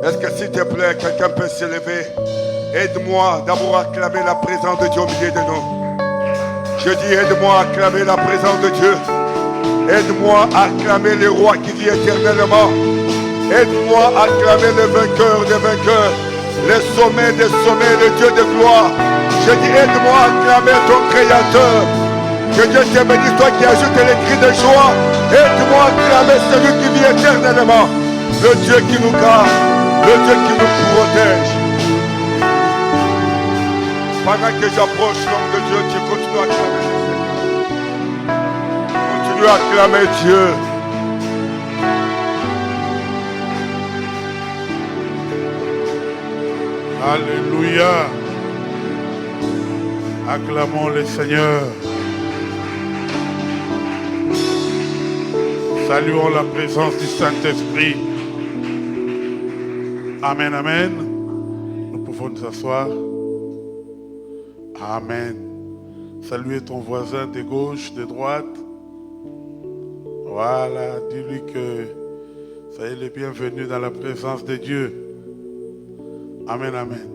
Est-ce que s'il te plaît, quelqu'un peut s'élever? Aide-moi d'abord à acclamer la présence de Dieu au milieu de nous. Je dis aide-moi à acclamer la présence de Dieu. Aide-moi à acclamer le roi qui vit éternellement. Aide-moi à acclamer le vainqueur des vainqueurs, le sommet des sommets, le Dieu de gloire. Je dis aide-moi à acclamer ton Créateur. Que Dieu te bénisse, toi qui ajoutes les cris de joie. Aide-moi à acclamer celui qui vit éternellement. Le Dieu qui nous garde, le Dieu qui nous protège. Pendant que j'approche l'homme de Dieu, tu continues à acclamer le Seigneur. Continue à acclamer Dieu. Alléluia. Acclamons le Seigneur. Saluons la présence du Saint-Esprit. Amen, amen. Nous pouvons nous asseoir. Amen. Saluez ton voisin de gauche, de droite. Voilà, dis-lui que soyez les bienvenus dans la présence de Dieu. Amen, amen.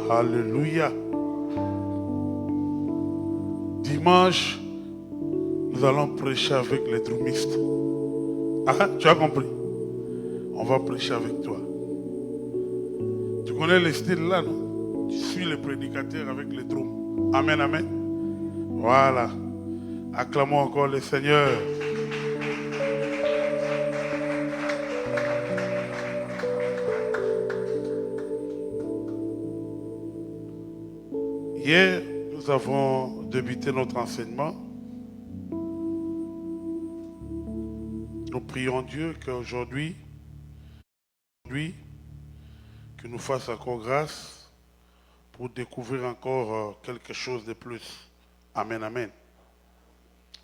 Alléluia. Dimanche, nous allons prêcher avec les drumistes. Ah, tu as compris? On va prêcher avec toi. Tu connais le style là, non? Tu suis le prédicateur avec les drums. Amen, amen. Voilà. Acclamons encore le Seigneur. Hier, nous avons débuté notre enseignement. Nous prions Dieu qu'aujourd'hui, qu'il nous fasse encore grâce pour découvrir encore quelque chose de plus. Amen, amen.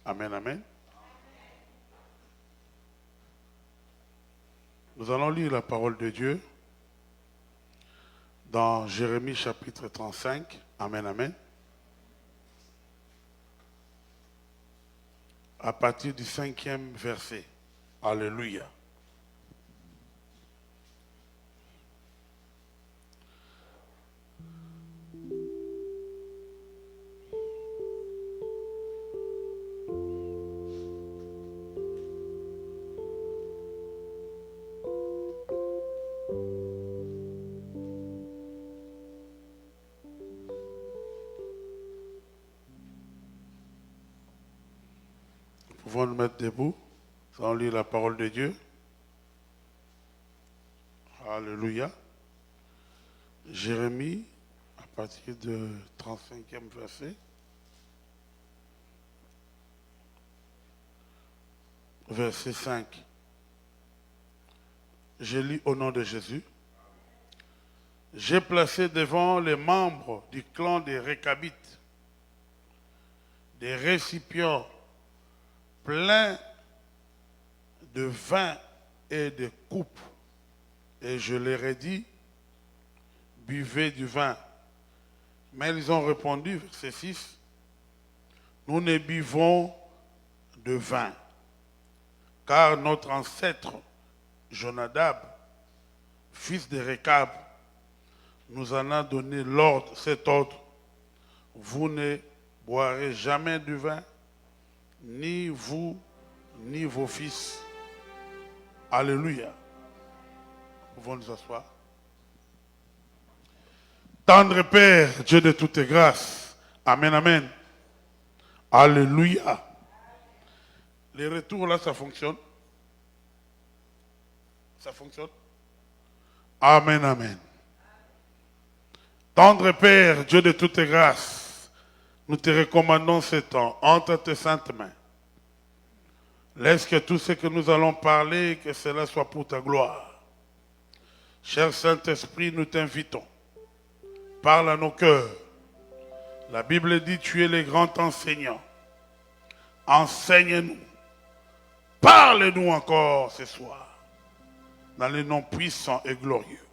Amen, amen. Nous allons lire la parole de Dieu dans Jérémie chapitre 35. Amen, amen. À partir du 5e verset. Alléluia. Nous pouvons nous mettre debout. Nous allons lire la parole de Dieu. Alléluia. Jérémie, à partir du 35e verset. Verset 5. Je lis au nom de Jésus. J'ai placé devant les membres du clan des Récabites des récipients pleins de vin et de coupes. Et je leur ai dit, buvez du vin. Mais ils ont répondu, verset 6, nous ne buvons de vin, car notre ancêtre Jonadab, fils de Récab, nous en a donné l'ordre, cet ordre. Vous ne boirez jamais du vin, ni vous, ni vos fils. Alléluia. Nous pouvons nous asseoir. Tendre Père, Dieu de toutes grâces. Amen, amen. Alléluia. Les retours là, ça fonctionne? Ça fonctionne? Amen, amen. Tendre Père, Dieu de toutes grâces, nous te recommandons ce temps entre tes saintes mains. Laisse que tout ce que nous allons parler, que cela soit pour ta gloire. Cher Saint-Esprit, nous t'invitons. Parle à nos cœurs. La Bible dit, tu es le grand enseignant. Enseigne-nous. Parle-nous encore ce soir. Dans le nom puissant et glorieux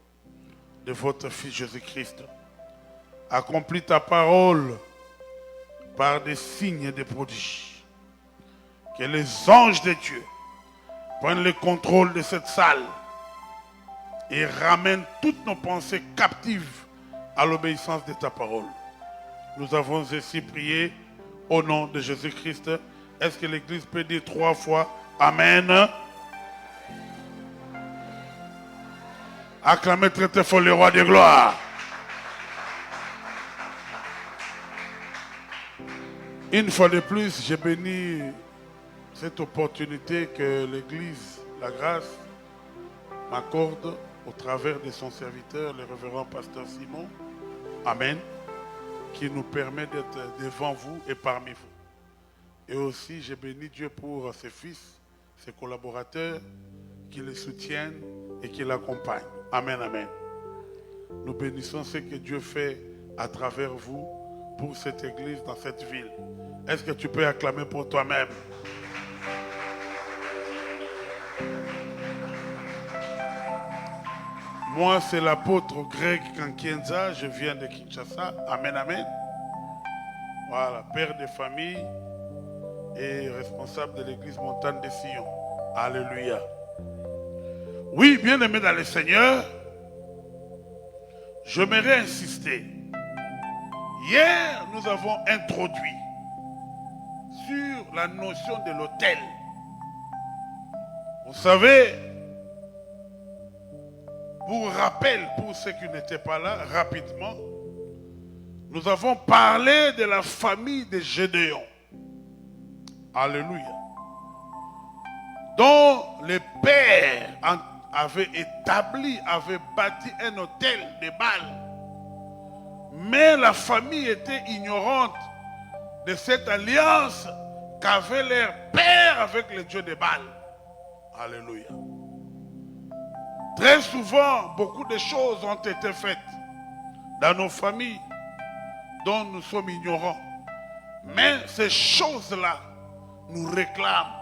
de votre Fils Jésus-Christ. Accomplis ta parole par des signes et des prodiges. Que les anges de Dieu prennent le contrôle de cette salle. et ramène toutes nos pensées captives à l'obéissance de ta parole. Nous avons ainsi prié au nom de Jésus-Christ. Est-ce que l'Église peut dire 3 fois Amen? Acclamez très très fort le roi de gloire. Une fois de plus, j'ai béni cette opportunité que l'Église, la grâce, m'accorde au travers de son serviteur, le révérend pasteur Simon. Amen. Qui nous permet d'être devant vous et parmi vous. Et aussi, j'ai béni Dieu pour ses fils, ses collaborateurs, qui le soutiennent et qui l'accompagnent. Amen, amen. Nous bénissons ce que Dieu fait à travers vous pour cette église dans cette ville. Est-ce que tu peux acclamer pour toi-même? Moi, c'est l'apôtre Greg Kankienza, je viens de Kinshasa. Amen, amen. Voilà, père de famille et responsable de l'église Montagne de Sion. Alléluia. Oui, bien-aimés dans le Seigneur, j'aimerais insister. Hier, nous avons introduit sur la notion de l'autel. Vous savez, pour rappel, pour ceux qui n'étaient pas là, rapidement, nous avons parlé de la famille de Gédéon. Alléluia. Dont le père avait établi, avait bâti un autel de Baal. Mais la famille était ignorante de cette alliance qu'avait leur père avec le Dieu de Baal. Alléluia. Très souvent, beaucoup de choses ont été faites dans nos familles dont nous sommes ignorants. Mais ces choses-là nous réclament,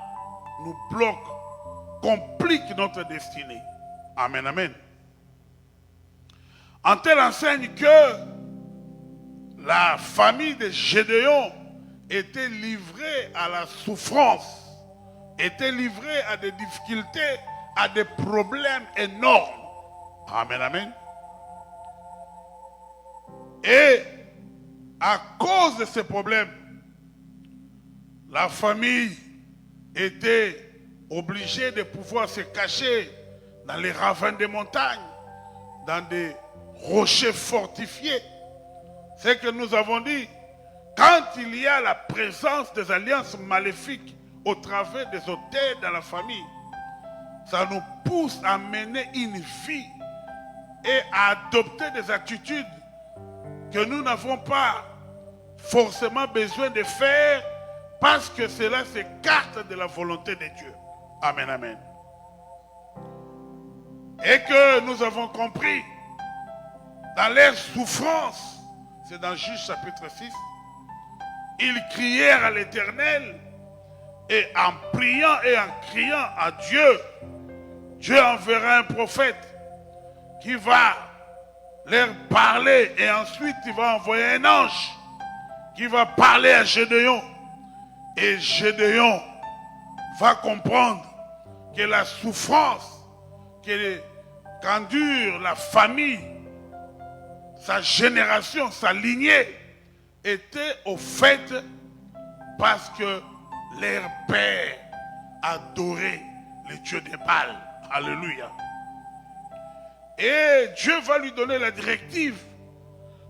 nous bloquent, compliquent notre destinée. Amen, amen. En telle enseigne que la famille de Gédéon était livrée à la souffrance, était livrée à des difficultés, à des problèmes énormes. Amen, amen. Et à cause de ces problèmes, la famille était obligée de pouvoir se cacher dans les ravins des montagnes, dans des rochers fortifiés. C'est que nous avons dit, quand il y a la présence des alliances maléfiques au travers des autels dans la famille, ça nous pousse à mener une vie et à adopter des attitudes que nous n'avons pas forcément besoin de faire parce que cela s'écarte de la volonté de Dieu. Amen, amen. Et que nous avons compris dans leur souffrance, c'est dans Juge chapitre 6, ils crièrent à l'Éternel et en priant et en criant à Dieu, Dieu enverra un prophète qui va leur parler et ensuite il va envoyer un ange qui va parler à Gédéon. Et Gédéon va comprendre que la souffrance qu'endure la famille, sa génération, sa lignée, était au fait parce que leur père adorait le Dieu des Baal. Alléluia. Et Dieu va lui donner la directive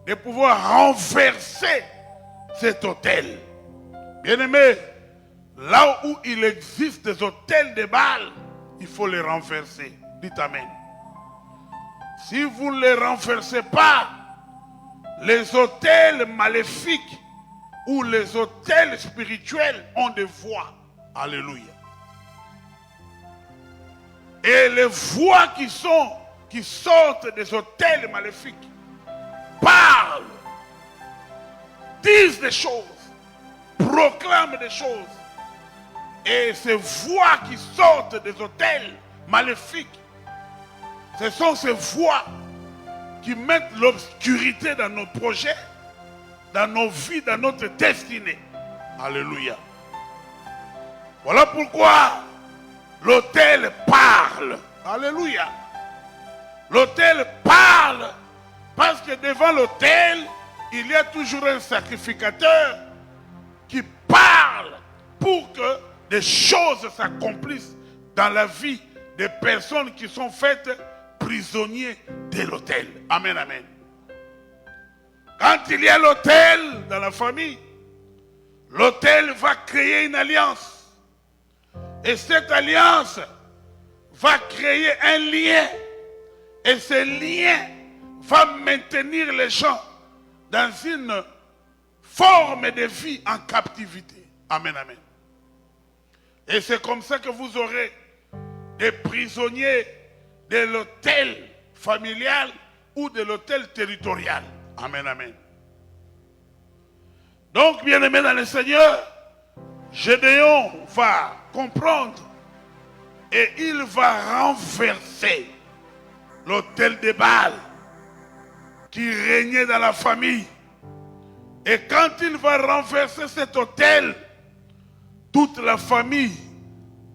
de pouvoir renverser cet autel. Bien-aimé, là où il existe des autels de Baal, il faut les renverser. Dites Amen. Si vous ne les renversez pas, les autels maléfiques ou les autels spirituels ont des voix. Alléluia. Et les voix qui sortent des autels maléfiques parlent, disent des choses, proclament des choses. Et ces voix qui sortent des autels maléfiques, ce sont ces voix qui mettent l'obscurité dans nos projets, dans nos vies, dans notre destinée. Alléluia. Voilà pourquoi l'autel parle. Alléluia. L'autel parle parce que devant l'autel, il y a toujours un sacrificateur qui parle pour que des choses s'accomplissent dans la vie des personnes qui sont faites prisonniers de l'autel. Amen, amen. Quand il y a l'autel dans la famille, l'autel va créer une alliance. Et cette alliance va créer un lien. Et ce lien va maintenir les gens dans une forme de vie en captivité. Amen, amen. Et c'est comme ça que vous aurez des prisonniers de l'autel familial ou de l'autel territorial. Amen, amen. Donc, bien-aimés dans le Seigneur, Gédéon va comprendre et il va renverser l'autel de Baal qui régnait dans la famille. Et quand il va renverser cet autel, toute la famille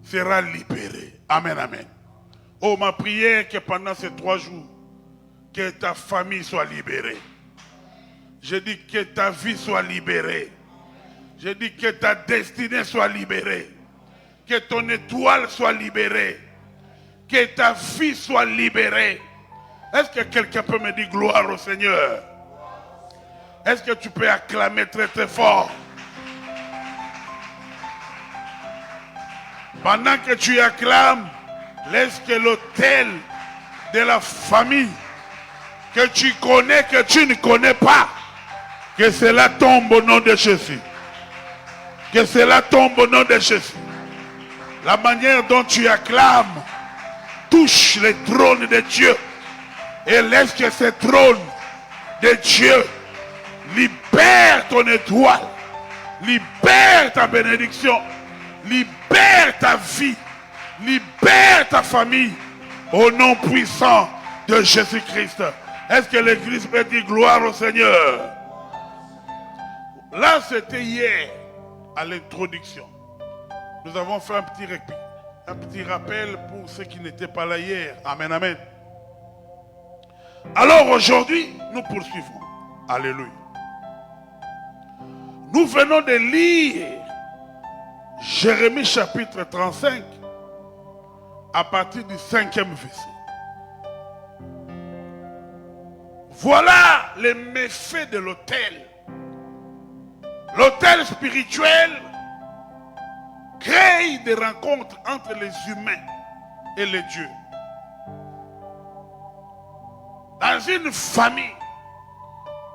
sera libérée. Amen, amen. Oh, ma prière que pendant ces 3 jours, que ta famille soit libérée. Je dis que ta vie soit libérée. Je dis que ta destinée soit libérée. Que ton étoile soit libérée. Que ta vie soit libérée. Est-ce que quelqu'un peut me dire gloire au Seigneur? Est-ce que tu peux acclamer très très fort? Pendant que tu acclames, laisse que l'autel de la famille que tu connais, que tu ne connais pas, que cela tombe au nom de Jésus. Que cela tombe au nom de Jésus. La manière dont tu acclames touche le trône de Dieu et laisse que ce trône de Dieu libère ton étoile, libère ta bénédiction, libère ta vie, libère ta famille au nom puissant de Jésus-Christ. Est-ce que l'Église peut dire gloire au Seigneur? Là, c'était hier, à l'introduction. Nous avons fait un petit rappel pour ceux qui n'étaient pas là hier. Amen, amen. Alors aujourd'hui, nous poursuivons. Alléluia. Nous venons de lire Jérémie chapitre 35 à partir du 5e verset. Voilà les méfaits de l'autel. L'autel spirituel crée des rencontres entre les humains et les dieux. Dans une famille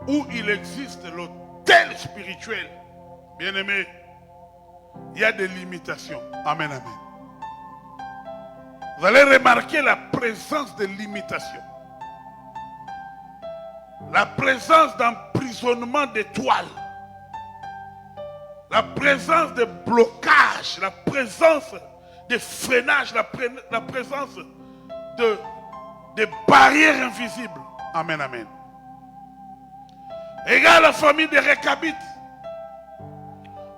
où il existe l'autel spirituel, bien aimé, il y a des limitations. Amen, amen. Vous allez remarquer la présence de limitations. La présence d'emprisonnement d'étoiles. La présence de blocage, la présence de freinage, la présence de barrières invisibles. Amen, amen. Regarde la famille des Récabites.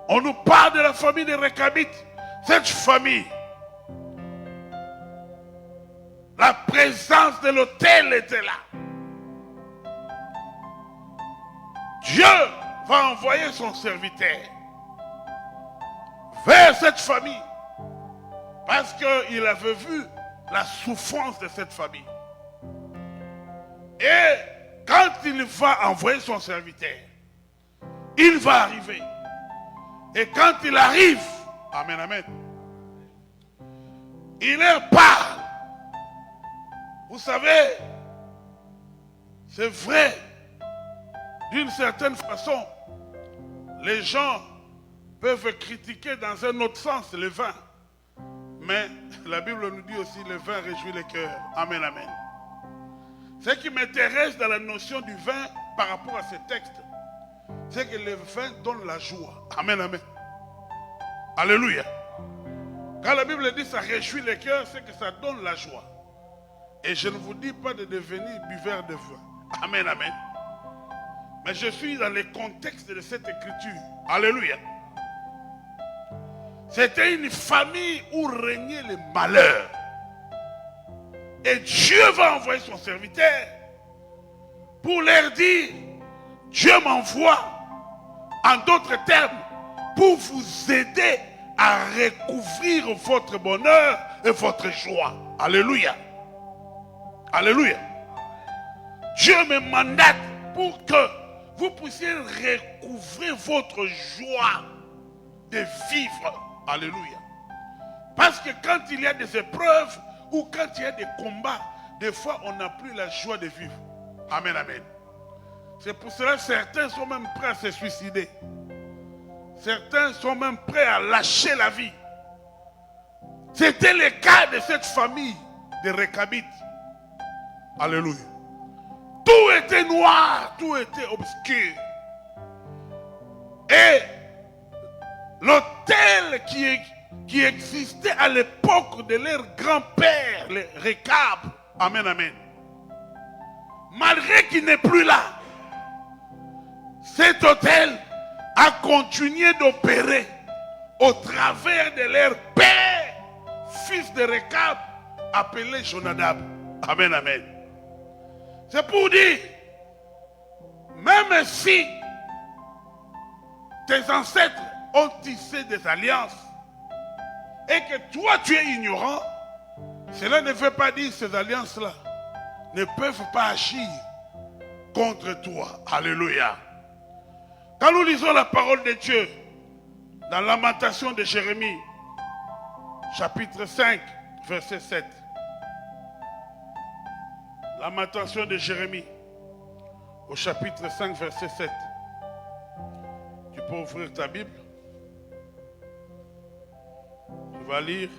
On nous parle de la famille des Récabites. Cette famille, la présence de l'autel était là. Dieu va envoyer son serviteur vers cette famille parce qu'il avait vu la souffrance de cette famille. Et quand il va envoyer son serviteur, il va arriver. Et quand il arrive, amen, amen, il leur parle. Vous savez, c'est vrai, d'une certaine façon, les gens peuvent critiquer dans un autre sens le vin. Mais la Bible nous dit aussi le vin réjouit le cœur. Amen, amen. Ce qui m'intéresse dans la notion du vin par rapport à ce texte, c'est que le vin donne la joie. Amen, amen. Alléluia. Quand la Bible dit ça réjouit le cœur, c'est que ça donne la joie. Et je ne vous dis pas de devenir buveur de vin. Amen, amen. Mais je suis dans le contexte de cette écriture. Alléluia. C'était une famille où régnait le malheur. Et Dieu va envoyer son serviteur pour leur dire, Dieu m'envoie, en d'autres termes, pour vous aider à recouvrir votre bonheur et votre joie. Alléluia. Alléluia. Dieu me mandate pour que vous puissiez recouvrir votre joie de vivre. Alléluia. Parce que quand il y a des épreuves ou quand il y a des combats, des fois on n'a plus la joie de vivre. Amen, amen. C'est pour cela que certains sont même prêts à se suicider. Certains sont même prêts à lâcher la vie. C'était le cas de cette famille de Récabites. Alléluia. Tout était noir, tout était obscur. Et l'autel qui existait à l'époque de leur grand-père, les Récab, amen, amen, malgré qu'il n'est plus là, cet autel a continué d'opérer au travers de leur père, fils de Récab, appelé Jonadab. Amen, amen. C'est pour dire, même si tes ancêtres ont tissé des alliances et que toi tu es ignorant, cela ne veut pas dire que ces alliances-là ne peuvent pas agir contre toi. Alléluia. Quand nous lisons la parole de Dieu dans Lamentation de Jérémie, chapitre 5, verset 7. Lamentation de Jérémie, au chapitre 5, verset 7. Tu peux ouvrir ta Bible. Tu vas lire.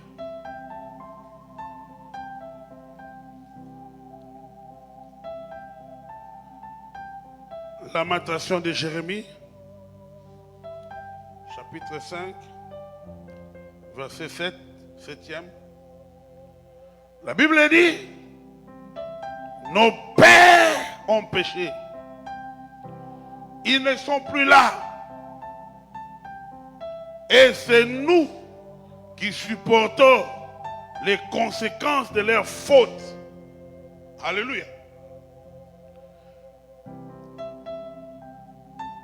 Lamentation de Jérémie, chapitre 5, verset 7, 7e. La Bible dit, nos pères ont péché. Ils ne sont plus là. Et c'est nous qui supportons les conséquences de leurs fautes. Alléluia.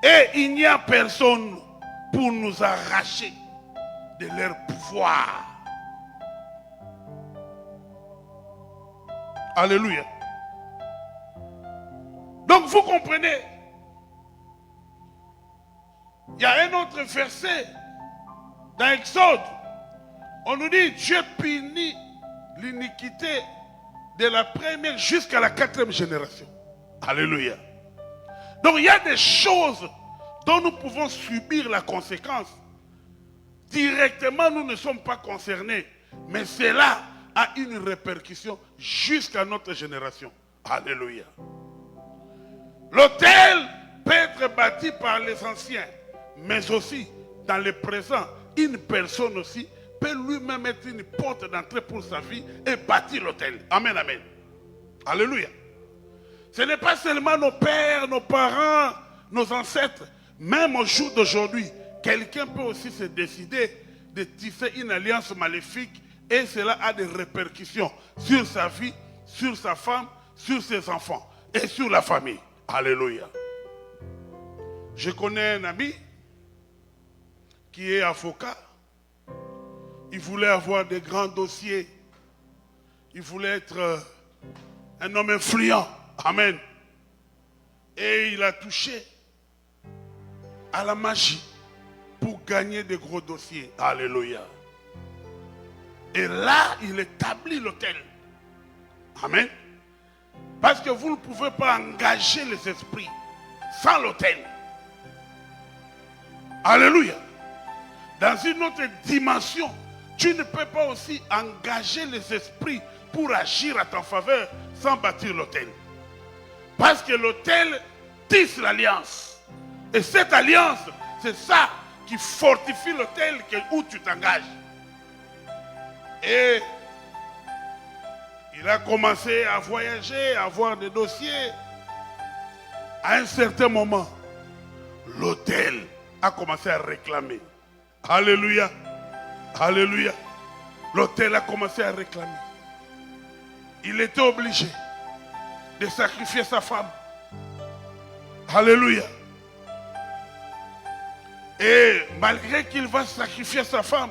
Et il n'y a personne pour nous arracher de leur pouvoir. Alléluia. Donc vous comprenez, il y a un autre verset dans Exode. On nous dit, Dieu punit l'iniquité de la première jusqu'à la 4e génération. Alléluia. Donc il y a des choses dont nous pouvons subir la conséquence. Directement, nous ne sommes pas concernés. Mais cela a une répercussion jusqu'à notre génération. Alléluia. L'autel peut être bâti par les anciens, mais aussi dans le présent, une personne aussi peut lui-même être une porte d'entrée pour sa vie et bâtir l'autel. Amen, amen. Alléluia. Ce n'est pas seulement nos pères, nos parents, nos ancêtres. Même au jour d'aujourd'hui, quelqu'un peut aussi se décider de tisser une alliance maléfique et cela a des répercussions sur sa vie, sur sa femme, sur ses enfants et sur la famille. Alléluia. Je connais un ami qui est avocat. Il voulait avoir des grands dossiers. Il voulait être un homme influent. Amen. Et il a touché à la magie pour gagner des gros dossiers. Alléluia. Et là, il établit l'autel. Amen. Parce que vous ne pouvez pas engager les esprits sans l'autel. Alléluia. Dans une autre dimension, tu ne peux pas aussi engager les esprits pour agir à ta faveur sans bâtir l'autel. Parce que l'autel tisse l'alliance. Et cette alliance, c'est ça qui fortifie l'autel où tu t'engages. Et il a commencé à voyager, à avoir des dossiers. À un certain moment, l'autel a commencé à réclamer. Alléluia. Alléluia. L'autel a commencé à réclamer. il était obligé de sacrifier sa femme. Alléluia. Et malgré qu'il va sacrifier sa femme,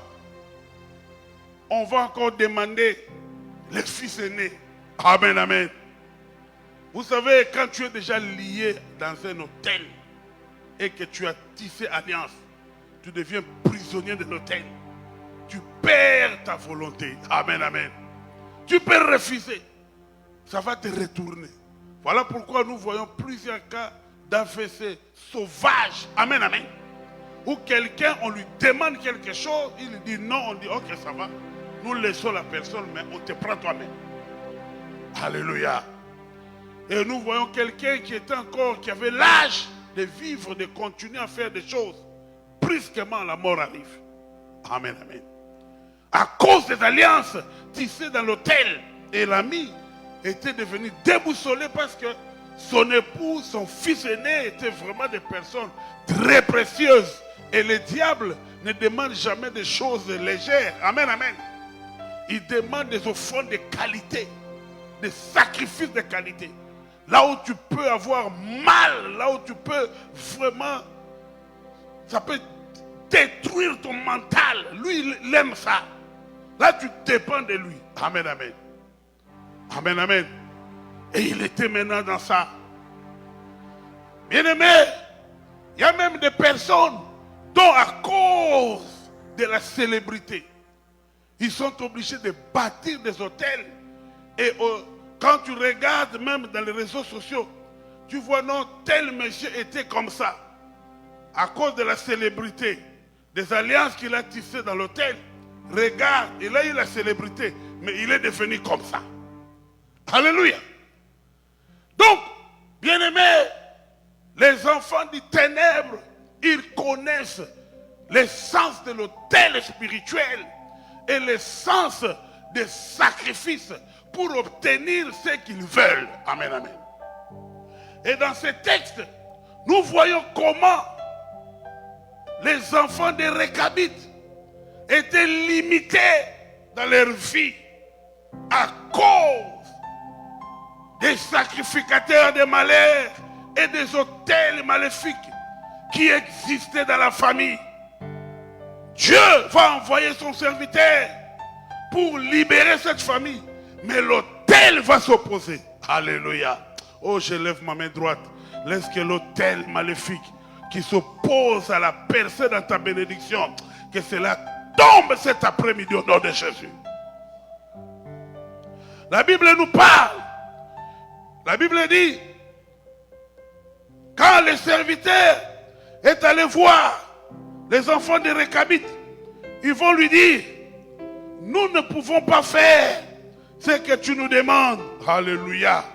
on va encore demander les fils aînés. Amen, amen. Vous savez, quand tu es déjà lié dans un hôtel et que tu as tissé alliance, tu deviens prisonnier de l'hôtel. Tu perds ta volonté. Amen, amen. Tu peux refuser. Ça va te retourner. Voilà pourquoi nous voyons plusieurs cas d'AVC sauvages. Amen, amen. Où quelqu'un, on lui demande quelque chose, il dit non, on dit ok, ça va. Nous laissons la personne, mais on te prend toi-même. Alléluia. Et nous voyons quelqu'un qui avait l'âge de vivre, de continuer à faire des choses. Brusquement, la mort arrive. Amen, amen. À cause des alliances tissées dans l'hôtel, et l'ami était devenu déboussolé parce que son époux, son fils aîné étaient vraiment des personnes très précieuses. Et le diable ne demande jamais des choses légères. Amen, amen. Il demande des offrandes de qualité, des sacrifices de qualité. Là où tu peux avoir mal, là où tu peux vraiment, ça peut détruire ton mental. Lui, il aime ça. Là, tu dépends de lui. Amen, amen. Amen, amen. Et il était maintenant dans ça. Bien-aimé, il y a même des personnes dont à cause de la célébrité, ils sont obligés de bâtir des hôtels. Et quand tu regardes même dans les réseaux sociaux, tu vois non, tel monsieur était comme ça. À cause de la célébrité, des alliances qu'il a tissées dans l'hôtel. Regarde, il a eu la célébrité, mais il est devenu comme ça. Alléluia. Donc, bien-aimés, les enfants du ténèbre, ils connaissent l'essence de l'autel spirituel et l'essence des sacrifices pour obtenir ce qu'ils veulent. Amen, amen. Et dans ce texte, nous voyons comment les enfants des Récabites étaient limités dans leur vie à cause des sacrificateurs de malheur et des autels maléfiques qui existaient dans la famille. Dieu va envoyer son serviteur pour libérer cette famille, mais l'autel va s'opposer. Alléluia. Oh, je lève ma main droite. Laisse que l'autel maléfique qui s'oppose à la percée dans ta bénédiction, que cela tombe cet après-midi au nom de Jésus. La Bible nous parle. La Bible dit, quand le serviteur est allé voir les enfants des Récabites, ils vont lui dire, nous ne pouvons pas faire ce que tu nous demandes. Alléluia.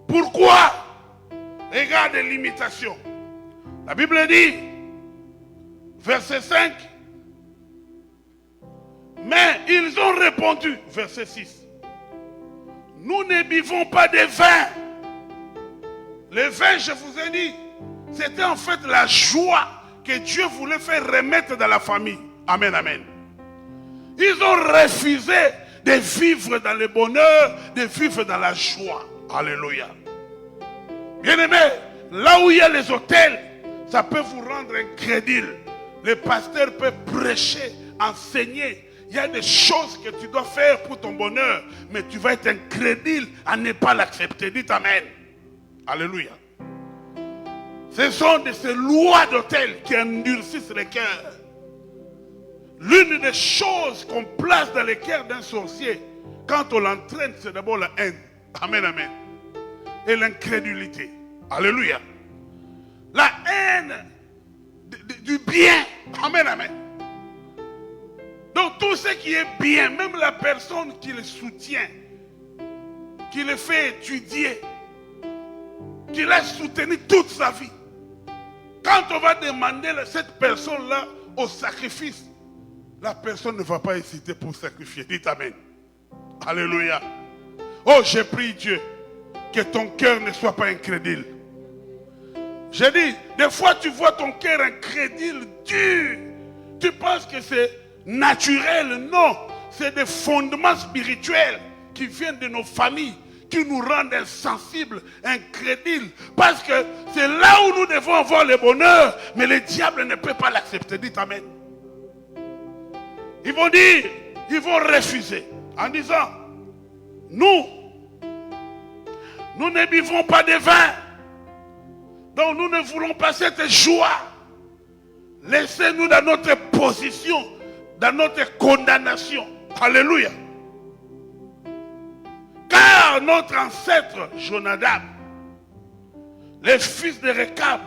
Pourquoi? Regarde les limitations. La Bible dit, verset 5, mais ils ont répondu, verset 6, nous ne buvons pas de vin. Le vin, je vous ai dit, c'était en fait la joie que Dieu voulait faire remettre dans la famille. Amen, amen. Ils ont refusé de vivre dans le bonheur, de vivre dans la joie. Alléluia. Bien-aimés, là où il y a les hôtels, ça peut vous rendre incrédule. Le pasteur peut prêcher, enseigner. Il y a des choses que tu dois faire pour ton bonheur, mais tu vas être incrédule à ne pas l'accepter. Dites amen. Alléluia. Ce sont de ces lois d'hôtel qui endurcissent les cœurs. L'une des choses qu'on place dans le cœur d'un sorcier, quand on l'entraîne, c'est d'abord la haine. Amen, amen. Et l'incrédulité. Alléluia. La haine du bien. Amen, amen. Donc tout ce qui est bien, même la personne qui le soutient, qui le fait étudier, qui l'a soutenu toute sa vie. Quand on va demander à cette personne-là au sacrifice, la personne ne va pas hésiter pour sacrifier. Dites amen. Alléluia. Oh, je prie Dieu que ton cœur ne soit pas incrédule. J'ai dit, des fois tu vois ton cœur incrédule, dur. Tu penses que c'est naturel. Non, c'est des fondements spirituels qui viennent de nos familles, qui nous rendent insensibles, incrédules. Parce que c'est là où nous devons avoir le bonheur, mais le diable ne peut pas l'accepter. Dites Amen. Ils vont dire, ils vont refuser en disant, nous ne buvons pas de vin, donc nous ne voulons pas cette joie. Laissez-nous dans notre position, dans notre condamnation. Alléluia. Car notre ancêtre Jonadab, le fils de Rekab,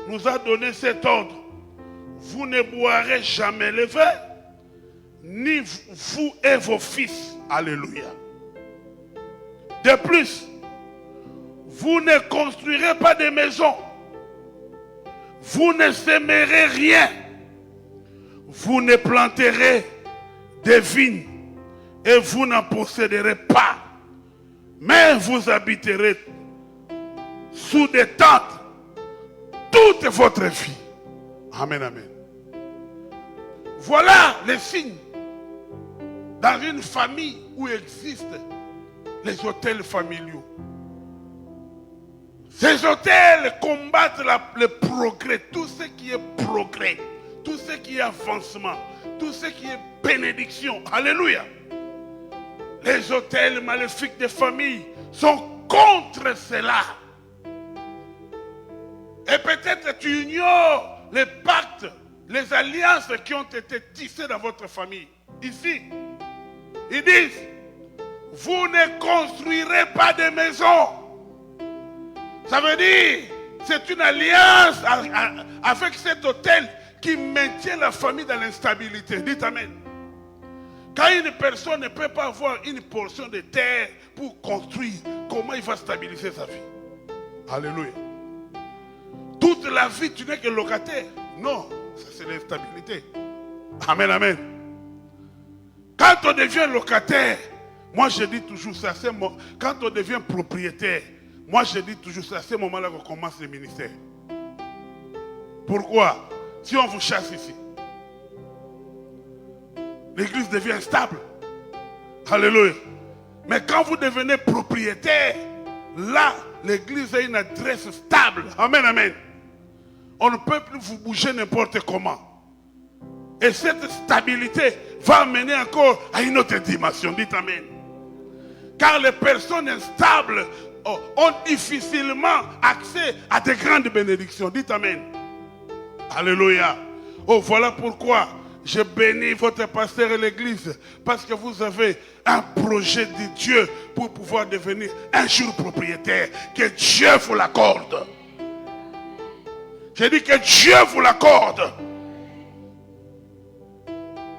nous a donné cet ordre. Vous ne boirez jamais le vin, ni vous et vos fils. Alléluia. De plus, vous ne construirez pas de maisons. Vous ne sèmerez rien. Vous ne planterez des vignes et vous n'en posséderez pas. Mais vous habiterez sous des tentes toute votre vie. Amen, amen. Voilà les signes dans une famille où existent les hôtels familiaux. Ces hôtels combattent le progrès, tout ce qui est progrès, tout ce qui est avancement, tout ce qui est bénédiction. Alléluia. Les hôtels maléfiques des familles sont contre cela. Et peut-être tu ignores les pactes, les alliances qui ont été tissées dans votre famille. Ici, ils disent, vous ne construirez pas de maisons. Ça veut dire, c'est une alliance avec cet hôtel qui maintient la famille dans l'instabilité. Dites Amen. Quand une personne ne peut pas avoir une portion de terre pour construire, comment il va stabiliser sa vie? Alléluia. Toute la vie, tu n'es que locataire. Non, ça c'est l'instabilité. Amen, amen. Quand on devient locataire, moi je dis toujours ça, quand on devient propriétaire, moi je dis toujours ça, c'est ce moment-là qu'on commence le ministère. Pourquoi? Si on vous chasse ici, l'église devient instable. Alléluia. Mais quand vous devenez propriétaire, là, l'église a une adresse stable. Amen, amen. On ne peut plus vous bouger n'importe comment. Et cette stabilité va amener encore à une autre dimension. Dites Amen. Car les personnes instables ont difficilement accès à de grandes bénédictions. Dites Amen. Alléluia. Oh, voilà pourquoi je bénis votre pasteur et l'église. Parce que vous avez un projet de Dieu pour pouvoir devenir un jour propriétaire. Que Dieu vous l'accorde. J'ai dit que Dieu vous l'accorde.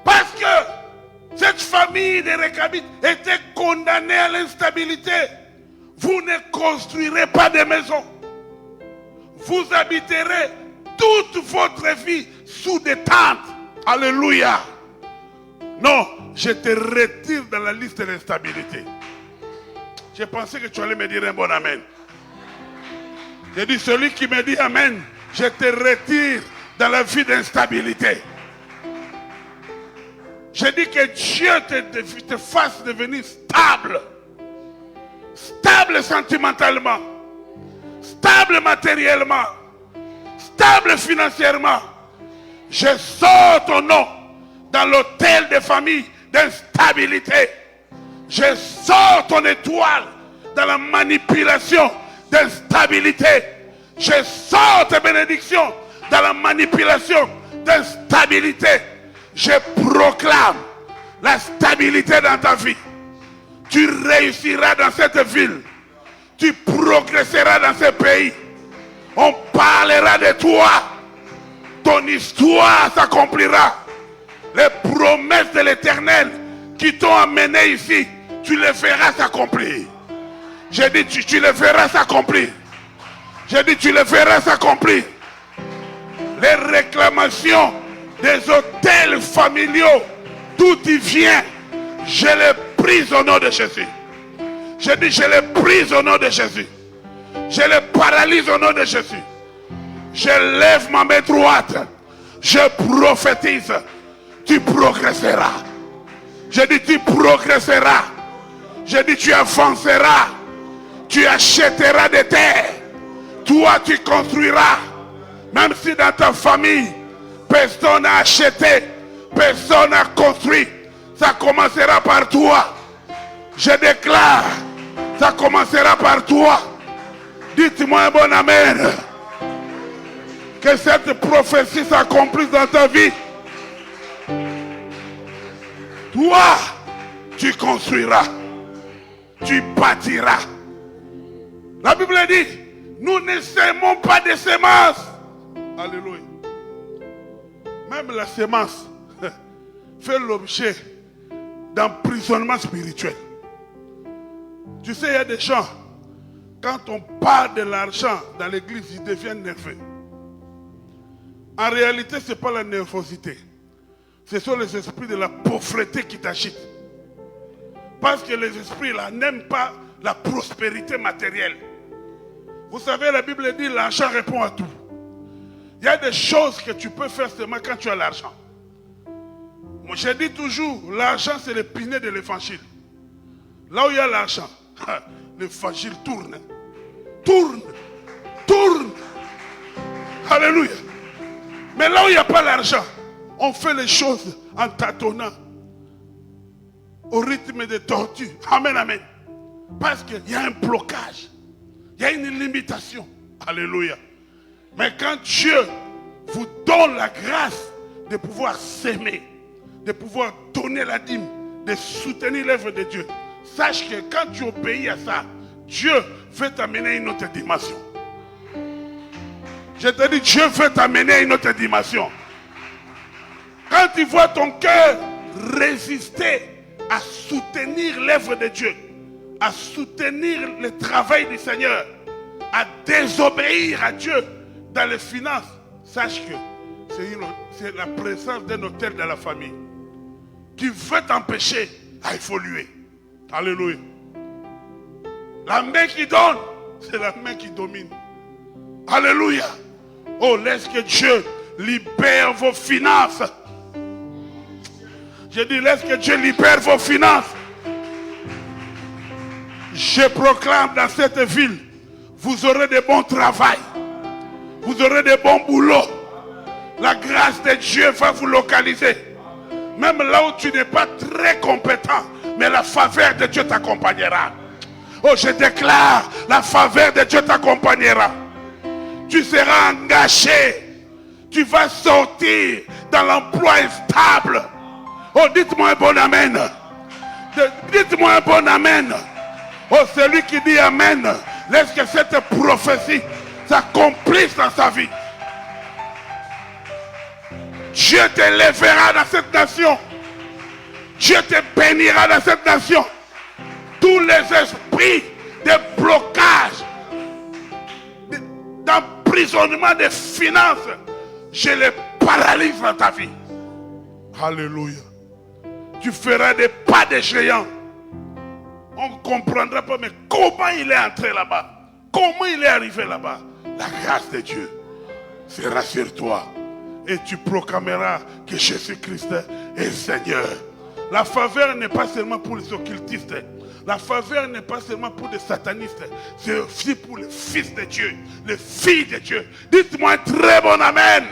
Parce que cette famille de Récabites était condamnée à l'instabilité. Vous ne construirez pas de maison. Vous habiterez toute votre vie sous des tentes. Alléluia. Non, je te retire dans la liste de l'instabilité. J'ai pensé que tu allais me dire un bon amen. J'ai dit, celui qui me dit amen, je te retire dans la vie d'instabilité. J'ai dit que Dieu te fasse devenir stable. Stable sentimentalement. Stable matériellement. Stable financièrement. Je sors ton nom dans l'hôtel de famille d'instabilité. Je sors ton étoile dans la manipulation d'instabilité. Je sors tes bénédictions dans la manipulation d'instabilité. Je proclame la stabilité dans ta vie. Tu réussiras dans cette ville. Tu progresseras dans ce pays. On parlera de toi. Ton histoire s'accomplira. Les promesses de l'Éternel qui t'ont amené ici, tu les verras s'accomplir. J'ai dit, tu les verras s'accomplir. J'ai dit, tu les verras s'accomplir. Les réclamations des hôtels familiaux, tout y vient. Je les prise au nom de Jésus. J'ai dit, je les prise au nom de Jésus. Je les paralyse au nom de Jésus. Je lève ma main droite. Je prophétise. Tu progresseras. Je dis tu progresseras. Je dis tu avanceras. Tu achèteras des terres. Toi tu construiras. Même si dans ta famille, personne n'a acheté, personne n'a construit, ça commencera par toi. Je déclare, ça commencera par toi. Dites-moi un bon amen. Que cette prophétie s'accomplisse dans ta vie. Toi, tu construiras. Tu bâtiras. La Bible dit, nous ne sémons pas de semences. Alléluia. Même la sémence fait l'objet d'emprisonnement spirituel. Tu sais, il y a des gens, quand on parle de l'argent dans l'église, ils deviennent nerveux. En réalité, ce n'est pas la nervosité. Ce sont les esprits de la pauvreté qui t'agitent. Parce que les esprits là n'aiment pas la prospérité matérielle. Vous savez, la Bible dit l'argent répond à tout. Il y a des choses que tu peux faire seulement quand tu as l'argent. Moi, je dis toujours, l'argent c'est le pilier de l'évangile. Là où il y a l'argent, l'évangile tourne. Tourne. Tourne. Alléluia. Mais là où il n'y a pas l'argent, on fait les choses en tâtonnant. Au rythme de tortue. Amen, amen. Parce qu'il y a un blocage. Il y a une limitation. Alléluia. Mais quand Dieu vous donne la grâce de pouvoir s'aimer, de pouvoir donner la dîme, de soutenir l'œuvre de Dieu, sache que quand tu obéis à ça, Dieu veut t'amener à une autre dimension. Je te dis, Dieu veut t'amener à une autre dimension. Quand tu vois ton cœur résister à soutenir l'œuvre de Dieu, à soutenir le travail du Seigneur, à désobéir à Dieu dans les finances, sache que c'est la présence d'un autel dans la famille qui veut t'empêcher à évoluer. Alléluia. La main qui donne, c'est la main qui domine. Alléluia. Oh, laisse que Dieu libère vos finances. Je dis, laisse que Dieu libère vos finances. Je proclame dans cette ville, vous aurez de bons travail. Vous aurez de bons boulots. La grâce de Dieu va vous localiser. Même là où tu n'es pas très compétent, mais la faveur de Dieu t'accompagnera. Oh, je déclare, la faveur de Dieu t'accompagnera. Tu seras engagé. Tu vas sortir dans l'emploi stable. Oh, dites-moi un bon amen. Dites-moi un bon amen. Oh, celui qui dit amen, laisse que cette prophétie s'accomplisse dans sa vie. Dieu te lèvera dans cette nation. Dieu te bénira dans cette nation. Tous les esprits de blocage, d'emprisonnement des finances, je les paralyse dans ta vie. Alléluia. Tu feras des pas de géant. On ne comprendra pas, mais comment il est entré là-bas? Comment il est arrivé là-bas? La grâce de Dieu sera sur toi. Et tu proclameras que Jésus-Christ est Seigneur. La faveur n'est pas seulement pour les occultistes. La faveur n'est pas seulement pour les satanistes. C'est aussi pour les fils de Dieu, les filles de Dieu. Dites-moi un très bon amen.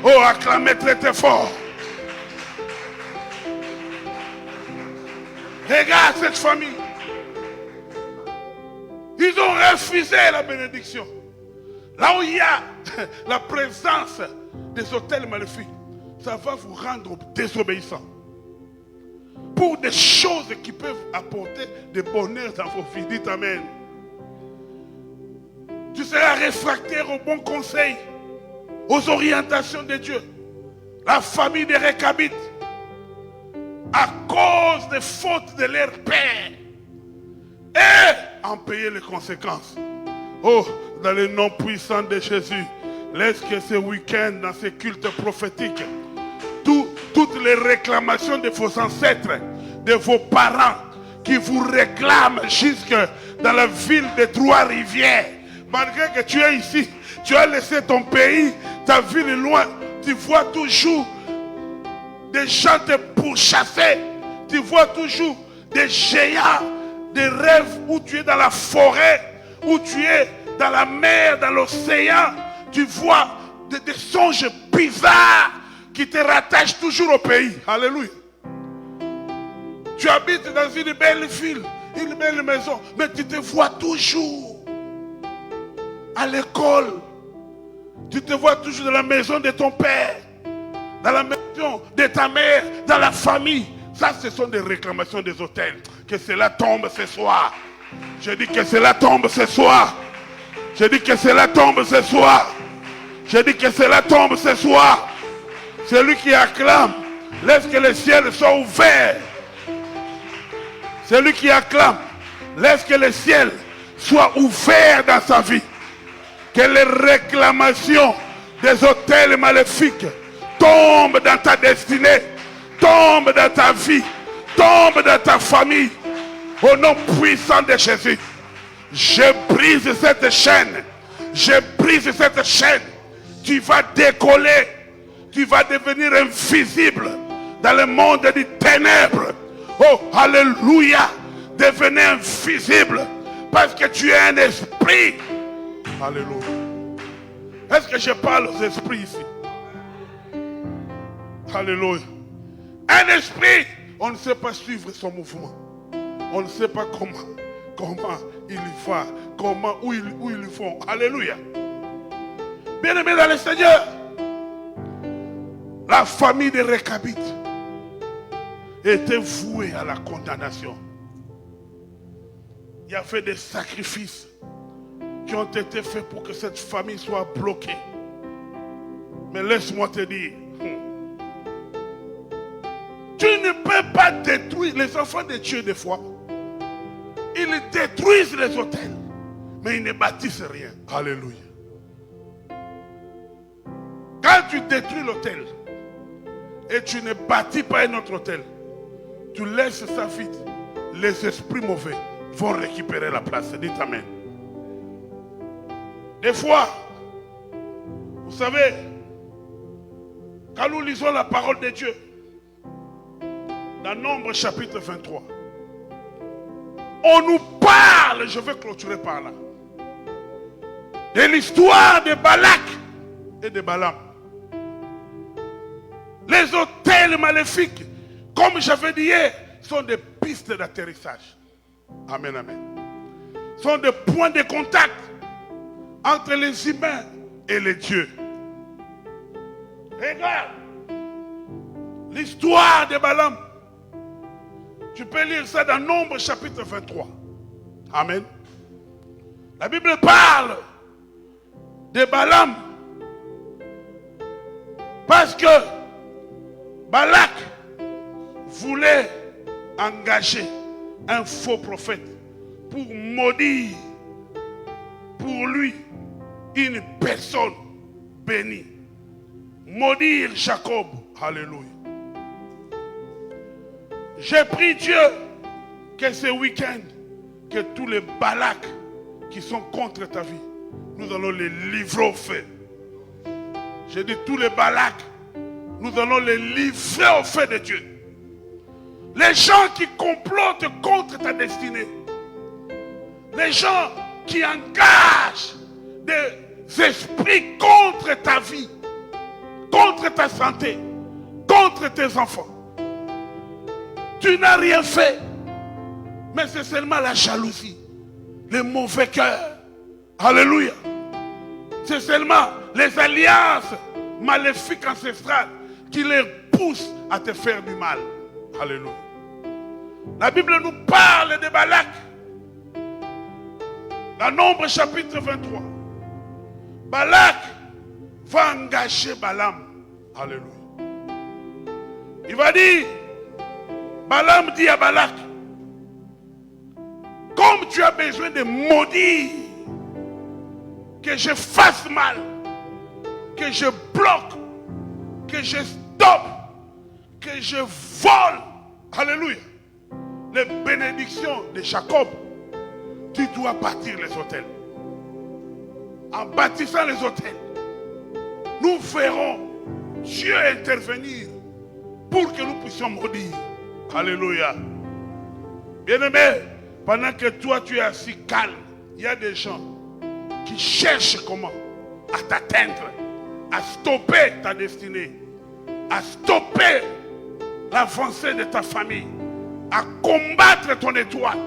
Oh, acclamez très très fort. Regarde cette famille. Ils ont refusé la bénédiction. Là où il y a la présence des hôtels maléfiques, ça va vous rendre désobéissants. Pour des choses qui peuvent apporter des bonheurs dans vos vies. Dites amen. Tu seras réfractaire aux bons conseils, aux orientations de Dieu. La famille des Récabites, à cause des fautes de leur père, et en payer les conséquences. Oh, dans le nom puissant de Jésus, laisse que ce week-end, dans ces cultes prophétiques, toutes les réclamations de vos ancêtres, de vos parents, qui vous réclament jusque dans la ville de Trois-Rivières, malgré que tu es ici, tu as laissé ton pays, ta ville est loin, tu vois toujours des gens te pourchassaient. Tu vois toujours des géants, des rêves où tu es dans la forêt, où tu es dans la mer, dans l'océan. Tu vois des songes bizarres qui te rattachent toujours au pays. Alléluia. Tu habites dans une belle ville, une belle maison, mais tu te vois toujours à l'école. Tu te vois toujours dans la maison de ton père, dans la maison de ta mère, dans la famille. Ça, ce sont des réclamations des hôtels. Que cela tombe ce soir. Je dis que cela tombe ce soir. Je dis que cela tombe ce soir. Je dis que cela tombe ce soir. Celui qui acclame, laisse que les ciels soient ouverts. Celui qui acclame, laisse que les ciels soient ouverts dans sa vie. Que les réclamations des hôtels maléfiques tombent dans ta destinée, tombent dans ta vie, tombent dans ta famille. Au nom puissant de Jésus, je brise cette chaîne. Je brise cette chaîne. Tu vas décoller. Tu vas devenir invisible dans le monde des ténèbres. Oh, alléluia. Devenez invisible parce que tu es un esprit. Alléluia. Est-ce que je parle aux esprits ici? Alléluia. Un esprit, on ne sait pas suivre son mouvement. On ne sait pas comment il va, où ils vont. Alléluia. Bien-aimés dans le Seigneur, la famille des Récabites était vouée à la condamnation. Il y a fait des sacrifices qui ont été faits pour que cette famille soit bloquée. Mais laisse-moi te dire, tu ne peux pas détruire les enfants de Dieu des fois. Ils détruisent les hôtels, mais ils ne bâtissent rien. Alléluia. Quand tu détruis l'hôtel et tu ne bâtis pas un autre hôtel, tu laisses ça vide. Les esprits mauvais vont récupérer la place. Dites Amen. Des fois, vous savez, quand nous lisons la parole de Dieu, dans Nombre chapitre 23, on nous parle, je vais clôturer par là, de l'histoire de Balak et de Balaam. Les hôtels maléfiques, comme j'avais dit hier, sont des pistes d'atterrissage. Amen, amen. Sont des points de contact entre les humains et les dieux. Regarde l'histoire de Balaam. Tu peux lire ça dans Nombre chapitre 23. Amen. La Bible parle de Balaam parce que Balak voulait engager un faux prophète pour maudire pour lui une personne bénie. Maudire Jacob. Alléluia. J'ai prié Dieu que ce week-end, que tous les Balak qui sont contre ta vie, nous allons les livrer au feu. J'ai dit tous les Balak, nous allons les livrer au feu de Dieu. Les gens qui complotent contre ta destinée, les gens qui engagent des esprits contre ta vie, contre ta santé, contre tes enfants. Tu n'as rien fait, mais c'est seulement la jalousie, le mauvais cœur. Alléluia. C'est seulement les alliances maléfiques ancestrales qui les poussent à te faire du mal. Alléluia. La Bible nous parle de Balak. Dans Nombre chapitre 23. Balak va engager Balaam. Alléluia. Il va dire, Balaam dit à Balak, comme tu as besoin de maudire, que je fasse mal, que je bloque, que je stoppe, que je vole, alléluia, les bénédictions de Jacob, tu dois bâtir les hôtels. En bâtissant les hôtels, nous verrons Dieu intervenir pour que nous puissions maudire. Alléluia. Bien-aimé, pendant que toi tu es assis calme, il y a des gens qui cherchent comment à t'atteindre, à stopper ta destinée, à stopper l'avancée de ta famille, à combattre ton étoile.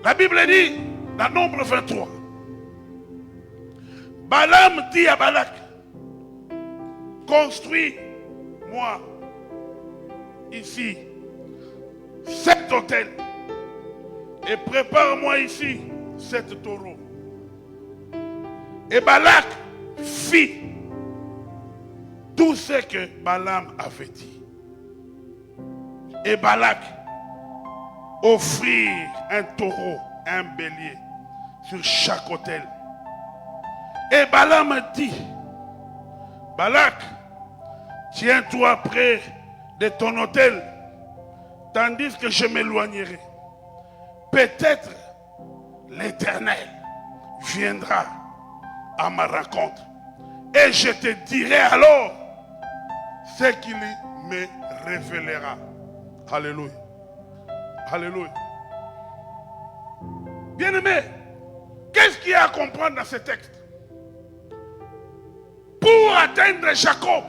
La Bible dit, dans Nombre 23, Balaam dit à Balak, construis-moi ici 7 autels et prépare-moi ici 7 taureaux. Et Balak fit tout ce que Balaam avait dit. Et Balak offrit un taureau, un bélier sur chaque autel. Et Balaam dit, Balak, tiens-toi près de ton autel, tandis que je m'éloignerai. Peut-être l'Éternel viendra à ma rencontre. Et je te dirai alors ce qu'il me révélera. Alléluia. Alléluia. Bien-aimé, qu'est-ce qu'il y a à comprendre dans ce texte? Pour atteindre Jacob,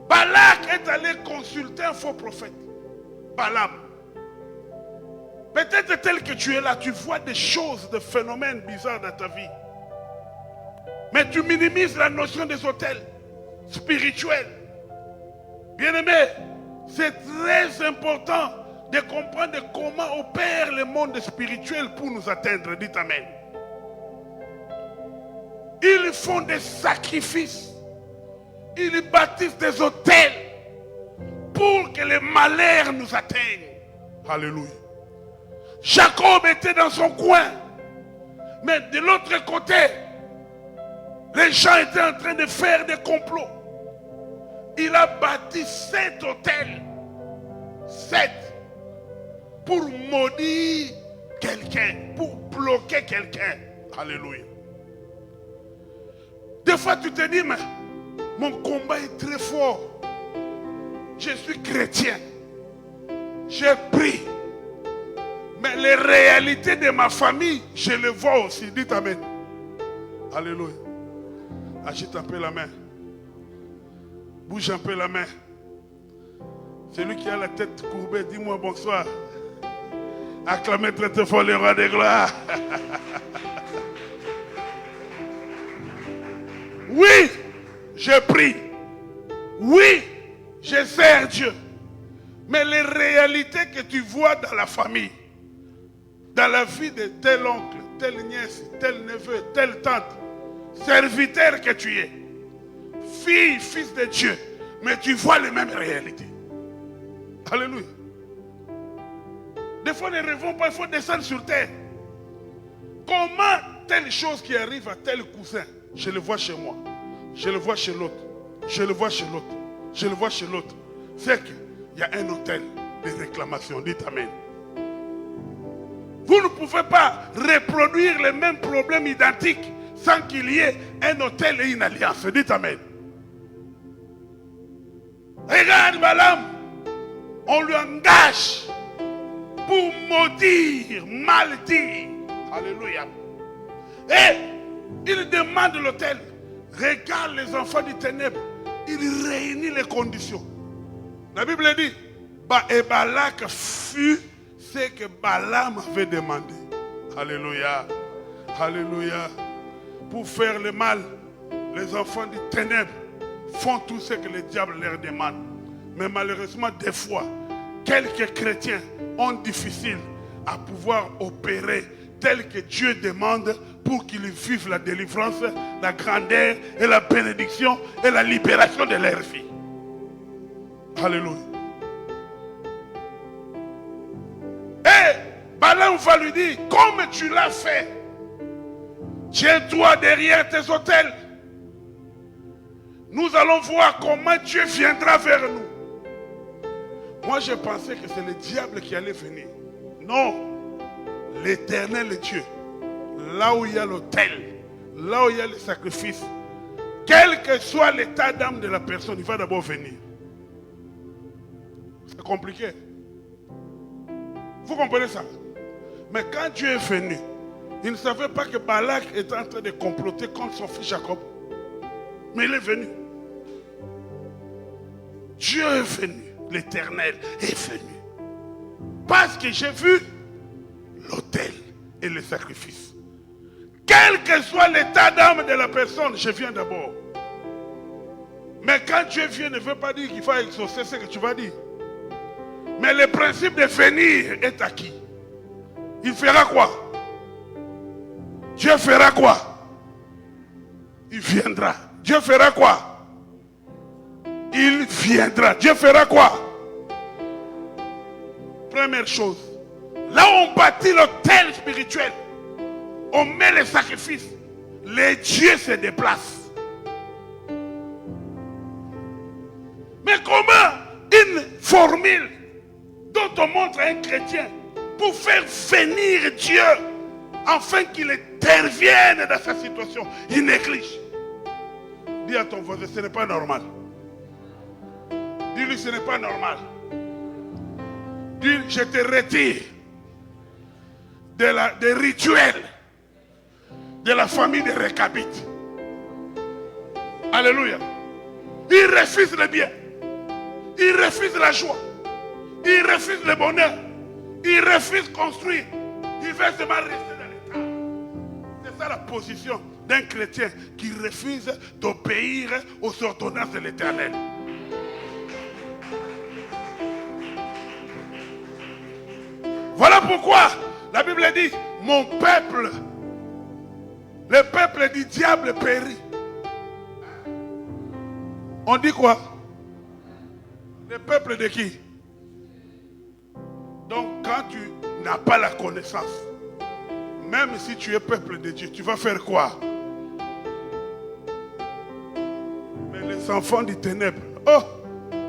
Balak est allé consulter un faux prophète, Balaam. Peut-être tel que tu es là, tu vois des choses, des phénomènes bizarres dans ta vie. Mais tu minimises la notion des autels spirituels. Bien-aimé, c'est très important de comprendre comment opère le monde spirituel pour nous atteindre. Dites Amen. Ils font des sacrifices. Ils bâtissent des autels pour que les malheurs nous atteignent. Alléluia. Jacob était dans son coin. Mais de l'autre côté, les gens étaient en train de faire des complots. Il a bâti 7 hôtels. 7. Pour maudire quelqu'un. Pour bloquer quelqu'un. Alléluia. Des fois tu te dis, mais mon combat est très fort. Je suis chrétien. J'ai pris. Mais les réalités de ma famille, je les vois aussi. Dites Amen. Alléluia. Agite un peu la main. Bouge un peu la main. Celui qui a la tête courbée, dis-moi bonsoir. Acclamez très fort le roi des gloires. Oui, je prie. Oui, je sers Dieu. Mais les réalités que tu vois dans la famille, dans la vie de tel oncle, telle nièce, tel neveu, telle tante, serviteur que tu es, fille, fils de Dieu, mais tu vois les mêmes réalités. Alléluia. Des fois, ne rêvons pas, il faut descendre sur terre. Comment telle chose qui arrive à tel cousin, je le vois chez moi, je le vois chez l'autre, je le vois chez l'autre, je le vois chez l'autre. C'est qu'il y a un hôtel de réclamation. Dites Amen. Vous ne pouvez pas reproduire les mêmes problèmes identiques sans qu'il y ait un hôtel et une alliance. Dites Amen. Regarde Balaam, on lui engage pour maudire, maledire. Alléluia. Et il demande l'autel. Regarde les enfants du ténèbre. Il réunit les conditions. La Bible dit, et Balak fut ce que Balaam avait demandé. Alléluia. Alléluia. Pour faire le mal, les enfants du ténèbre font tout ce que le diable leur demande. Mais malheureusement, des fois, quelques chrétiens ont difficile à pouvoir opérer tel que Dieu demande pour qu'ils vivent la délivrance, la grandeur et la bénédiction et la libération de leur vie. Alléluia. Et Balaam va lui dire, comme tu l'as fait, tiens-toi derrière tes autels. Nous allons voir comment Dieu viendra vers nous. Moi, je pensais que c'est le diable qui allait venir. Non. L'Éternel Dieu, là où il y a l'autel, là où il y a le sacrifice, Quel que soit l'état d'âme de la personne, il va d'abord venir. C'est compliqué. Vous comprenez ça? Mais quand Dieu est venu, il ne savait pas que Balak était en train de comploter contre son fils Jacob. Mais il est venu. Dieu est venu. L'Éternel est venu. Parce que j'ai vu l'autel et le sacrifice. Quel que soit l'état d'âme de la personne, je viens d'abord. Mais quand Dieu vient, ne veut pas dire qu'il faut exaucer ce que tu vas dire. Mais le principe de venir est acquis. Il fera quoi? Dieu fera quoi? Il viendra. Dieu fera quoi? Il viendra. Dieu fera quoi? Première chose, là où on bâtit l'autel spirituel, on met les sacrifices, les dieux se déplacent. Mais comment une formule dont on montre à un chrétien pour faire venir Dieu afin qu'il intervienne dans sa situation, il néglige? Dis à ton voisin, ce n'est pas normal. Dis-lui, ce n'est pas normal. Dis, je te retire des rituels de la famille de Récabites. Alléluia. Il refuse le bien. Il refuse la joie. Il refuse le bonheur. Il refuse construire. Il veut seulement rester dans l'état. C'est ça la position d'un chrétien qui refuse d'obéir aux ordonnances de l'Éternel. Voilà pourquoi la Bible dit, mon peuple, le peuple du diable périt. On dit quoi? Le peuple de qui? Donc quand tu n'as pas la connaissance, même si tu es peuple de Dieu, tu vas faire quoi? Mais les enfants du ténèbre, oh,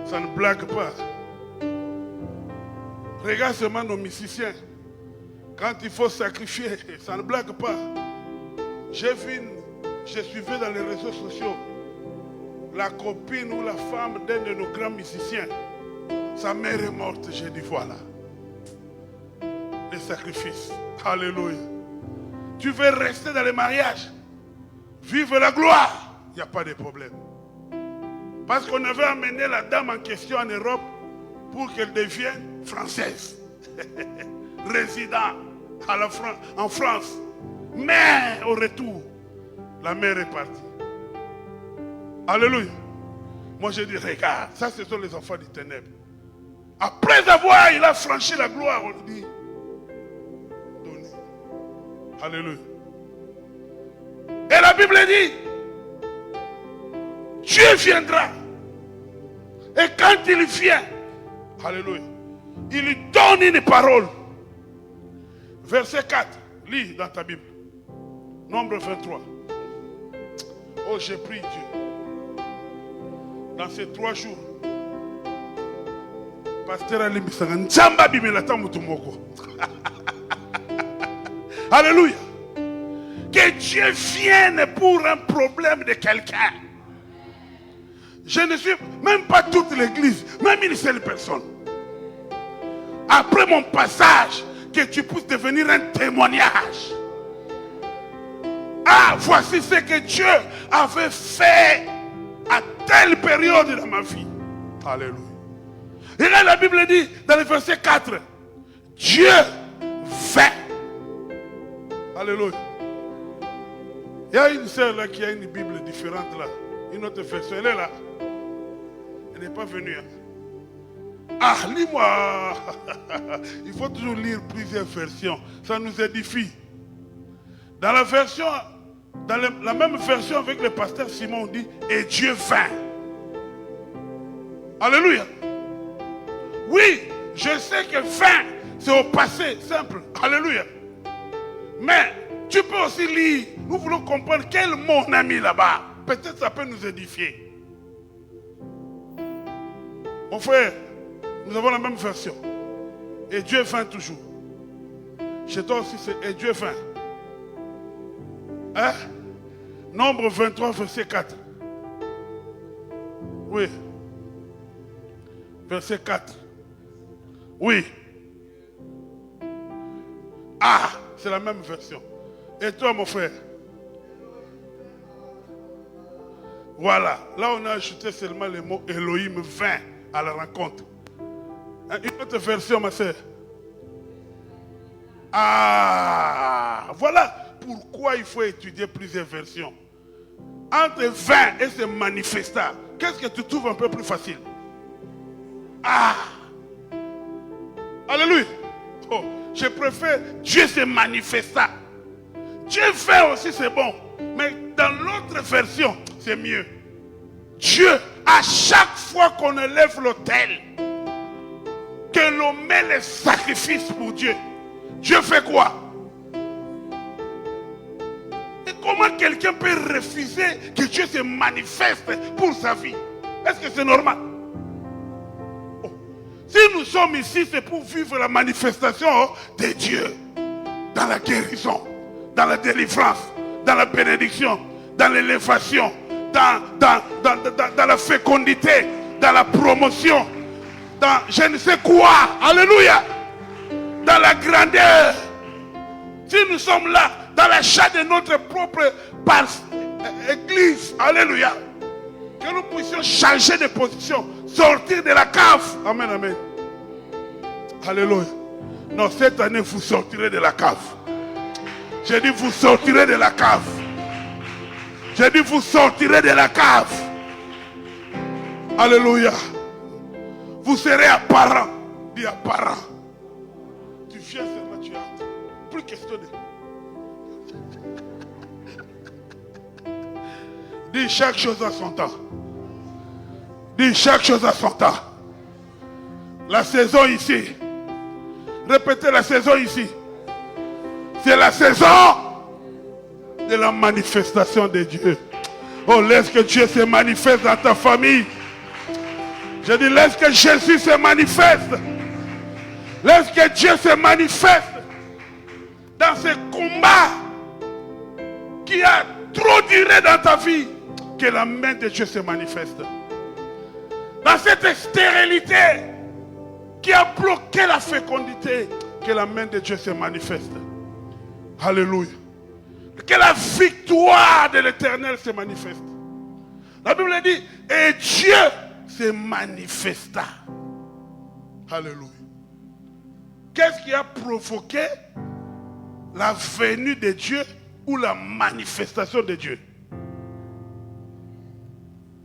ça ne blague pas. Regarde seulement nos musiciens. Quand il faut sacrifier, ça ne blague pas. Je suivais dans les réseaux sociaux la copine ou la femme d'un de nos grands musiciens. Sa mère est morte, j'ai dit voilà. Les sacrifices. Alléluia. Tu veux rester dans le mariage, vivre la gloire, il n'y a pas de problème. Parce qu'on avait amené la dame en question en Europe pour qu'elle devienne française, résident en France. Mais au retour, la mère est partie. Alléluia. Moi je dis, regarde, ça ce sont les enfants du ténèbre. Après avoir, il a franchi la gloire, on dit, donnez. Alléluia. Et la Bible dit, Dieu viendra. Et quand il vient, alléluia, il lui donne une parole. Verset 4, lis dans ta Bible. Nombre 23. Oh, j'ai prié Dieu. Dans ces 3 jours, Pasteur Ali Misanga, Nzamba Bimelata Mutumoko. Alléluia. Que Dieu vienne pour un problème de quelqu'un. Je ne suis même pas toute l'église, même une seule personne. Après mon passage, que tu puisses devenir un témoignage. Ah, voici ce que Dieu avait fait à telle période dans ma vie. Alléluia. Et là, la Bible dit, dans le verset 4, Dieu fait. Alléluia. Il y a une sœur là qui a une Bible différente là. Une autre version, elle est là. Elle n'est pas venue. Hein. Ah, lis-moi. Il faut toujours lire plusieurs versions. Ça nous édifie. Dans la version, dans la même version avec le pasteur Simon, on dit, et Dieu vint. Alléluia. Oui, je sais que vint, c'est au passé, simple. Alléluia. Mais tu peux aussi lire, nous voulons comprendre quel mot on a mis là-bas. Peut-être ça peut nous édifier. Mon frère, nous avons la même version. Et Dieu vint toujours. Chez toi aussi, c'est et Dieu vint. Hein? Nombre 23, verset 4. Oui. Verset 4. Oui. Ah, c'est la même version. Et toi, mon frère? Voilà. Là, on a ajouté seulement le mot Elohim vint à la rencontre. Une autre version, ma soeur. Ah, voilà pourquoi il faut étudier plusieurs versions. Entre vint et se manifesta, qu'est-ce que tu trouves un peu plus facile? Ah! Alléluia! Oh, je préfère Dieu se manifesta. Dieu fait aussi, c'est bon. Mais dans l'autre version, c'est mieux. Dieu, à chaque fois qu'on élève l'autel, que l'on met les sacrifices pour Dieu, Dieu fait quoi? Et comment quelqu'un peut refuser que Dieu se manifeste pour sa vie? Est-ce que c'est normal? Oh. Si nous sommes ici, c'est pour vivre la manifestation de Dieu. Dans la guérison, dans la délivrance, dans la bénédiction, dans l'élévation, dans la fécondité, dans la promotion, dans je ne sais quoi. Alléluia. Dans la grandeur. Si nous sommes là, dans l'achat de notre propre église, alléluia, que nous puissions changer de position, sortir de la cave. Amen, amen. Alléluia. Non, cette année, vous sortirez de la cave. J'ai dit, vous sortirez de la cave. J'ai dit, vous sortirez de la cave. Alléluia. Vous serez apparent. Dis apparent. Tu viens seulement, tu entres. Plus question de... Dis chaque chose à son temps. Dis chaque chose à son temps. La saison ici. Répétez la saison ici. C'est la saison de la manifestation de Dieu. Oh, laisse que Dieu se manifeste dans ta famille. Je dis, laisse que Jésus se manifeste. Laisse que Dieu se manifeste dans ce combat qui a trop duré dans ta vie. Que la main de Dieu se manifeste. Dans cette stérilité qui a bloqué la fécondité, que la main de Dieu se manifeste. Alléluia. Que la victoire de l'Éternel se manifeste. La Bible dit, et Dieu se manifesta. Alléluia. Qu'est-ce qui a provoqué la venue de Dieu ou la manifestation de Dieu?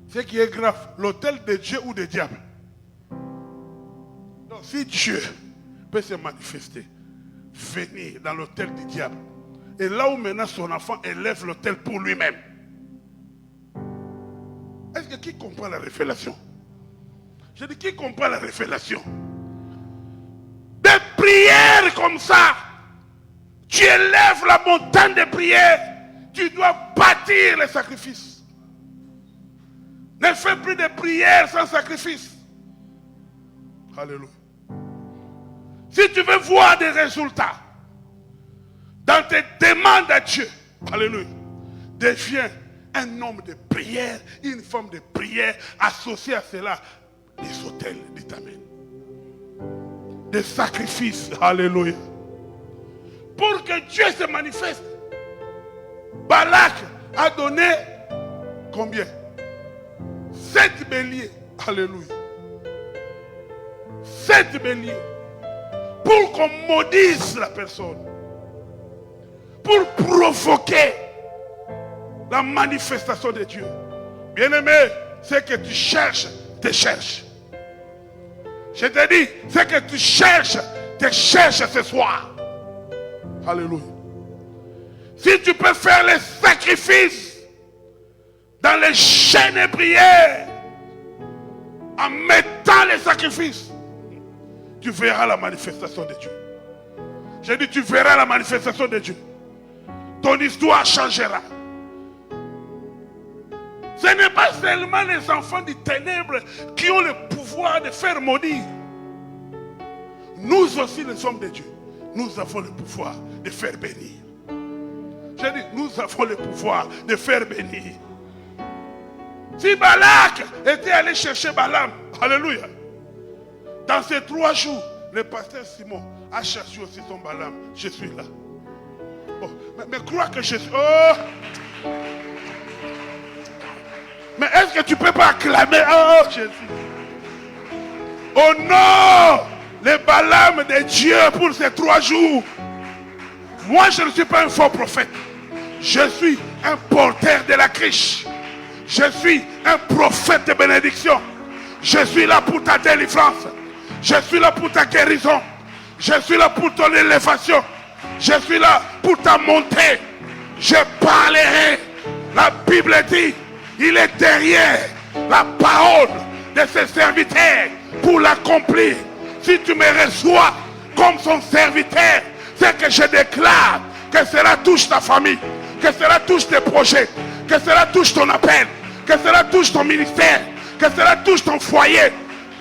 Ce qui est grave, l'autel de Dieu ou du diable. Donc si Dieu peut se manifester, venir dans l'autel du diable, et là où maintenant son enfant élève l'autel pour lui-même, est-ce que qui comprend la révélation? Je dis, qui comprend la révélation? Des prières comme ça, tu élèves la montagne de prières, tu dois bâtir les sacrifices. Ne fais plus de prières sans sacrifice. Alléluia. Si tu veux voir des résultats dans tes demandes à Dieu, alléluia, deviens un homme de prière, une femme de prière, associée à cela, des autels, dit amen. Des sacrifices, alléluia. Pour que Dieu se manifeste, Balak a donné combien? 7 béliers, alléluia. 7 béliers. Pour qu'on maudisse la personne. Pour provoquer la manifestation de Dieu. Bien-aimé, ce que tu cherches, te cherche. Je te dis, ce que tu cherches, te cherche ce soir. Alléluia. Si tu peux faire les sacrifices dans les chaînes et prières, en mettant les sacrifices, tu verras la manifestation de Dieu. J'ai dit, tu verras la manifestation de Dieu. Ton histoire changera. Ce n'est pas seulement les enfants des ténèbres qui ont le pouvoir de faire maudire. Nous aussi, les hommes de Dieu, nous avons le pouvoir de faire bénir. J'ai dit, nous avons le pouvoir de faire bénir. Si Balak était allé chercher Balaam, alléluia, dans ces 3 jours, le pasteur Simon a cherché aussi son Balaam. Je suis là. Oh, mais crois que je suis... Oh! Mais est-ce que tu ne peux pas acclamer? Oh, Jésus. Oh non! Les Balaam de Dieu pour ces 3 jours. Moi, je ne suis pas un faux prophète. Je suis un porteur de la criche. Je suis un prophète de bénédiction. Je suis là pour ta délivrance. Je suis là pour ta guérison. Je suis là pour ton élévation. Je suis là pour ta montée. Je parlerai. La Bible dit, il est derrière la parole de ses serviteurs pour l'accomplir. Si tu me reçois comme son serviteur, c'est que je déclare que cela touche ta famille, que cela touche tes projets, que cela touche ton appel, que cela touche ton ministère, que cela touche ton foyer.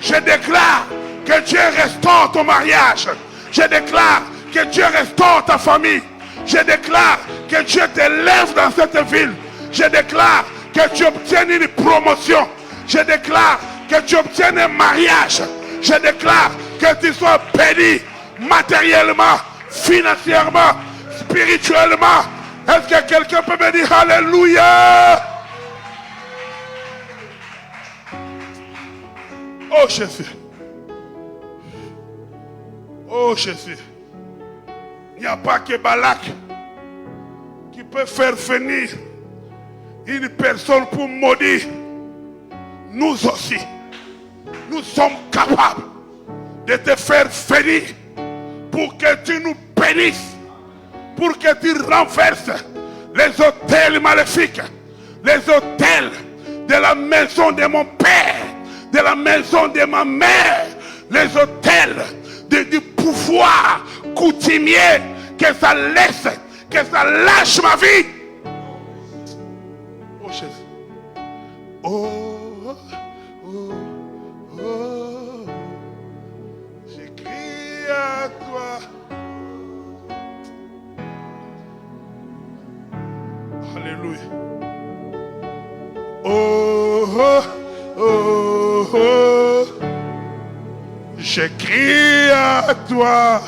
Je déclare que Dieu restaure ton mariage. Je déclare que Dieu restaure ta famille. Je déclare que Dieu t'élève dans cette ville. Je déclare que tu obtiennes une promotion. Je déclare que tu obtiennes un mariage. Je déclare que tu sois béni matériellement, financièrement, spirituellement. Est-ce que quelqu'un peut me dire Alléluia? Oh Jésus. Oh Jésus. Il n'y a pas que Balak qui peut faire venir une personne pour maudire. Nous aussi, nous sommes capables de te faire venir pour que tu nous bénisses, pour que tu renverses les autels maléfiques, les autels de la maison de mon père, de la maison de ma mère, les autels du pouvoir coutumier, que ça laisse, que ça lâche ma vie. Oh Jésus. Oh, oh, oh. J'écris à toi. Alléluia. Oh, oh, oh, oh. J'écris à toi.